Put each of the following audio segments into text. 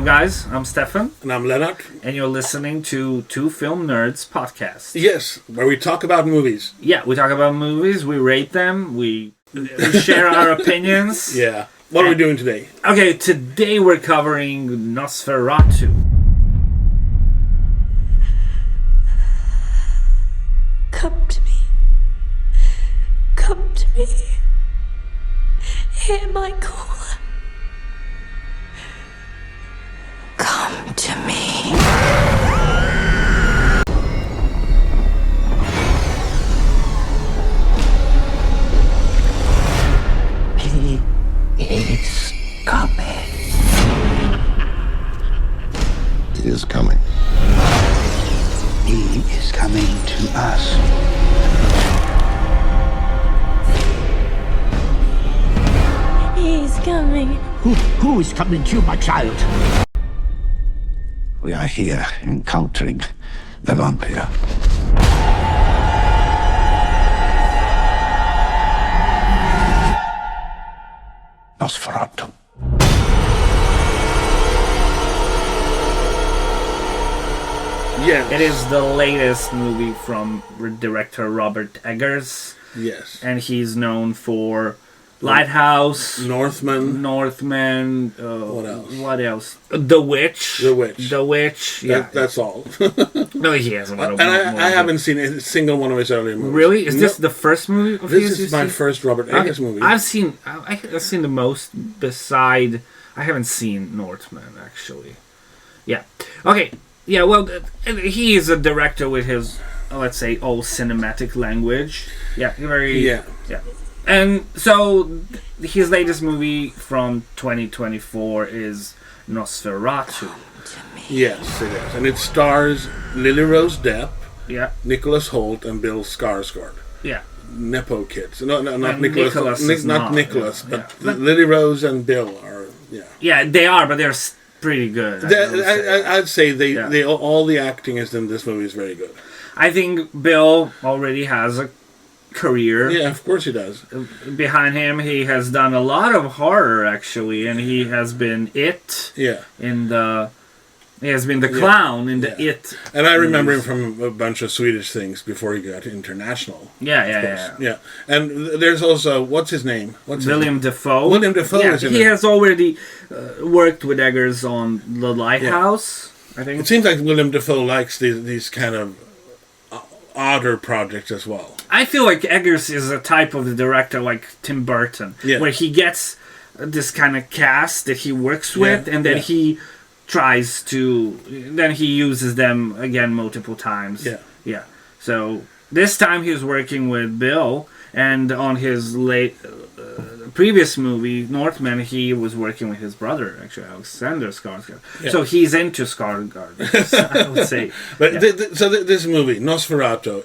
Hello guys, I'm Stefan. And I'm Leonard. And you're listening to Two Film Nerds podcast. Yes, where we talk about movies. Yeah, we talk about movies, we rate them, we share our opinions. Yeah. What are we doing today? Okay, today we're covering Nosferatu. Come to me. Come to me. Hear my call. Come to me. He is coming. He is coming. He is coming to us. He's coming. Who is coming to you, my child? We are here encountering the vampire. Nosferatu. Yes. It is the latest movie from director Robert Eggers. Yes. And he's known for Lighthouse, Northman. What else? The Witch. Yeah, That's all. no, he has a lot of. And I haven't seen a single one of his earlier movies. Really? Is this the first movie of his? This is my first Robert Eggers movie. I've seen the most. Beside, I haven't seen Northman actually. Yeah. Okay. Yeah. Well, he is a director with his, let's say, old cinematic language. Yeah. Yeah. And so, his latest movie from 2024 is Nosferatu. Yes, it is. And it stars Lily Rose Depp, Yeah. Nicholas Hoult, and Bill Skarsgård. Yeah. Nepo kids. No, not And Nicholas. Nicholas is Not not, Nicholas, yeah. but Lily Rose and Bill are, yeah. Yeah, they are, but they're pretty good. I'd say Yeah. they all the acting is in this movie is very good. I think Bill already has a career. Yeah, of course he does. Behind him, he has done a lot of horror actually, and he has been It. Yeah. He has been the clown in the It. And I remember him from a bunch of Swedish things before he got international. Yeah. And there's also, what's his name? William Dafoe. William Dafoe Yeah, is in he it. has already worked with Eggers on The Lighthouse, I think. It seems like William Dafoe likes these kind of odder projects as well. I feel like Eggers is a type of the director like Tim Burton, where he gets this kind of cast that he works with, and then he tries to, then he uses them again multiple times. Yeah. So this time he was working with Bill, and on his previous movie Northman, he was working with his brother, actually Alexander Skarsgård. Yeah. So he's into Skarsgård, I would say. But this movie Nosferatu,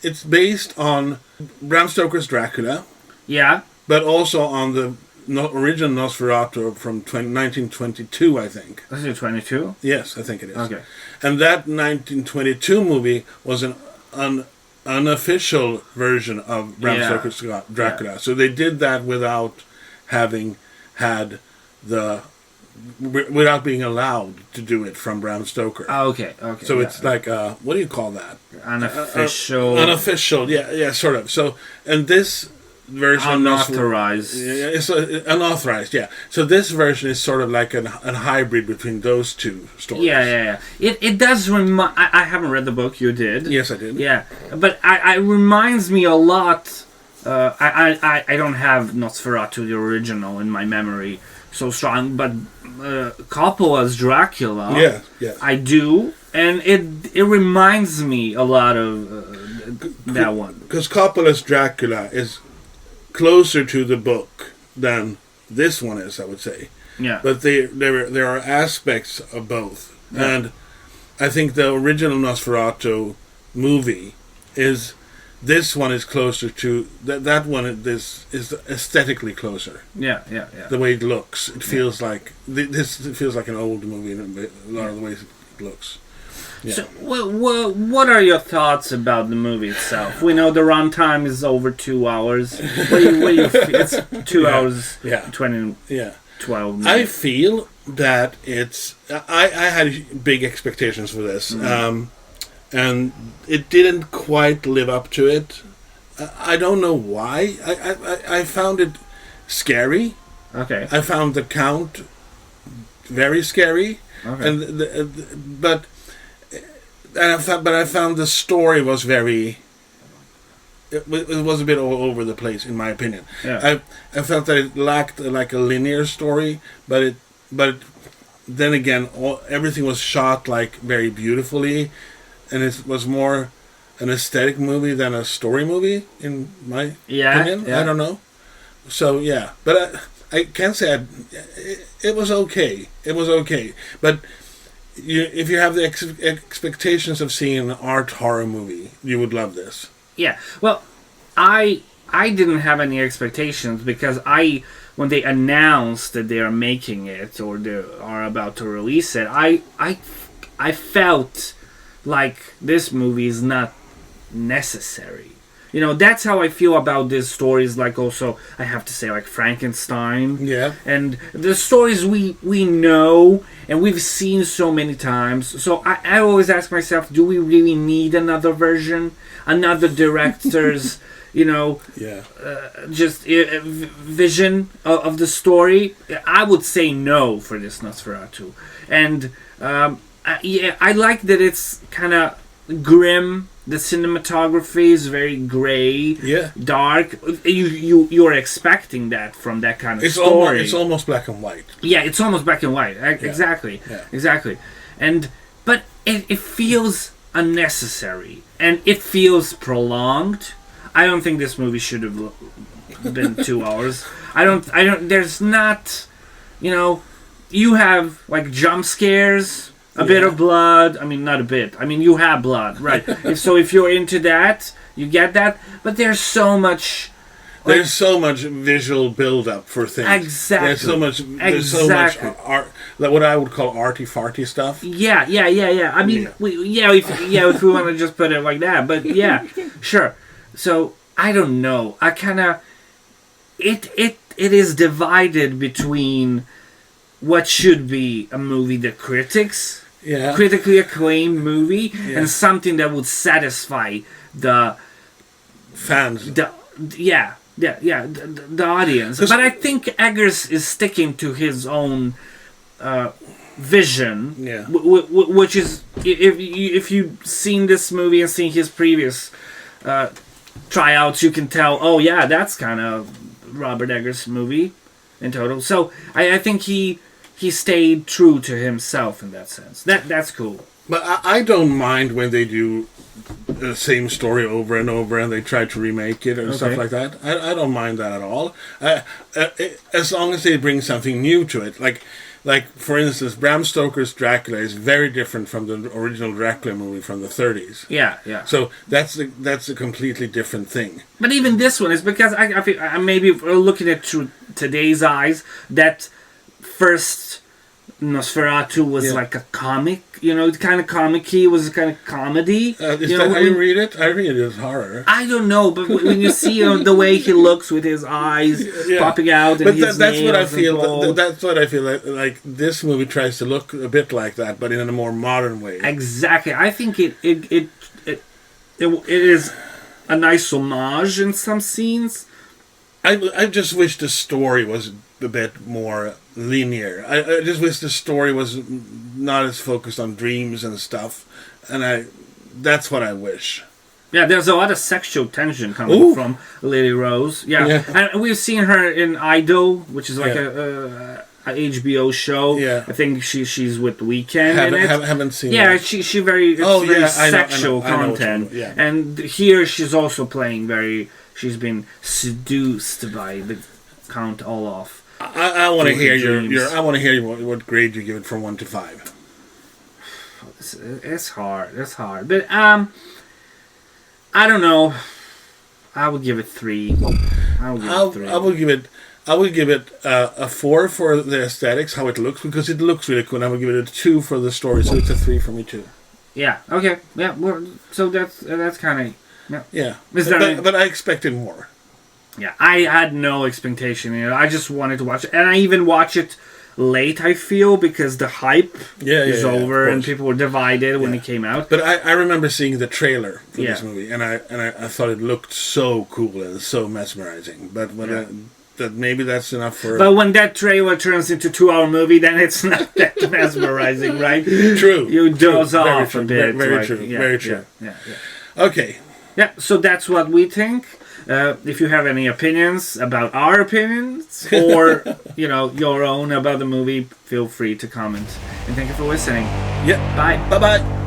it's based on Bram Stoker's Dracula. Yeah. But also on the original Nosferatu from 1922, I think. Is it 22? Yes, I think it is. Okay. And that 1922 movie was an unofficial version of Bram Stoker's Dracula. So they did that without having had without being allowed to do it from Bram Stoker. Okay. So it's like, what do you call that? Unofficial. Unofficial, yeah, sort of. So, and this version unauthorized. It's unauthorized, yeah. So this version is sort of like a hybrid between those two stories. Yeah. It does remind. I haven't read the book. You did. Yes, I did. Yeah, but I reminds me a lot. I don't have Nosferatu the original in my memory so strong, but Coppola's Dracula. Yeah. I do, and it reminds me a lot of that one. Because Coppola's Dracula is closer to the book than this one is, I would say. Yeah. But there are aspects of both. Yeah. And I think the original Nosferatu movie is, this one is closer to, that one is aesthetically closer. Yeah. The way it looks. It feels like, this feels like an old movie in a lot of the ways it looks. Yeah. So, what are your thoughts about the movie itself? We know the runtime is over 2 hours. What do you feel? It's 2 hours, 20. Yeah. 12 minutes. I feel that it's... I had big expectations for this. And it didn't quite live up to it. I don't know why. I found it scary. Okay. I found the Count very scary. Okay. And but I found the story was very... It was a bit all over the place, in my opinion. Yeah. I felt that it lacked like a linear story, but then again, everything was shot like very beautifully, and it was more an aesthetic movie than a story movie, in my opinion. Yeah. I don't know. So yeah, but I can't say it was okay. It was okay, but if you have the expectations of seeing an art horror movie, you would love this. Yeah, well, I didn't have any expectations because when they announced that they are making it or they are about to release it, I felt like this movie is not necessary. You know, that's how I feel about these stories. Like, also, I have to say, like Frankenstein. Yeah. And the stories we know and we've seen so many times. So I always ask myself, do we really need another version? Another director's, just vision of the story? I would say no for this Nosferatu. And, I like that it's kind of grim. The cinematography is very gray, dark. You're expecting that from that kind of story. It's almost black and white. Yeah, it's almost black and white. Exactly, exactly. But it feels unnecessary and it feels prolonged. I don't think this movie should have been 2 hours. I don't. There's not. You have like jump scares. A bit of blood. I mean, not a bit. I mean, you have blood, right? So if you're into that, you get that. But there's so much... There's so much visual build-up for things. Exactly. There's so much art, like what I would call arty-farty stuff. Yeah. I mean, if we want to just put it like that. But yeah, sure. So, I don't know. I kind of... It is divided between what should be a movie that critically acclaimed movie, and something that would satisfy the fans. The audience. But I think Eggers is sticking to his own vision, which is if you've seen this movie and seen his previous tryouts, you can tell. Oh yeah, that's kind of Robert Eggers' movie in total. So I think he stayed true to himself in that sense. That's cool. But I don't mind when they do the same story over and over and they try to remake it or stuff like that. I don't mind that at all. As long as they bring something new to it. Like for instance, Bram Stoker's Dracula is very different from the original Dracula movie from the 30s. Yeah. So that's a completely different thing. But even this one is because I feel maybe looking at through today's eyes, that first Nosferatu was like a comic, kind of comic-y. It was kind of comedy. Is that how you read it? I read it as horror. I don't know, but when you see the way he looks with his eyes popping out, and that's what I feel. That's what I feel like. This movie tries to look a bit like that, but in a more modern way. Exactly. I think it is a nice homage in some scenes. I just wish the story was a bit more linear. I just wish the story was not as focused on dreams and stuff, and that's what I wish. Yeah, there's a lot of sexual tension coming from Lily Rose. Yeah, and we've seen her in Idol, which is like a HBO show. Yeah, I think she's with Weeknd in it. Haven't seen. Yeah, it. she very sexual content, and here she's also playing She's been seduced by the Count Olaf. I want to hear I want to hear what grade you give it from 1 to 5. It's hard. But I don't know. I would give it 3. I would give it a 4 for the aesthetics, how it looks, because it looks really cool. And I would give it a 2 for the story, so it's a 3 for me too. Yeah. Okay. Yeah. Well, so that's kind of. Yeah. But I expected more. Yeah, I had no expectation. I just wanted to watch it, and I even watched it late. I feel because the hype is over and people were divided when it came out. But I remember seeing the trailer for this movie, and I thought it looked so cool and so mesmerizing. But when that maybe that's enough for. But when that trailer turns into 2-hour movie, then it's not that mesmerizing, right? True. You doze off a bit. Very true. Very true. Yeah. Okay. Yeah. So that's what we think. If you have any opinions about our opinions or your own about the movie, feel free to comment. And thank you for listening. Yeah. Bye. Bye.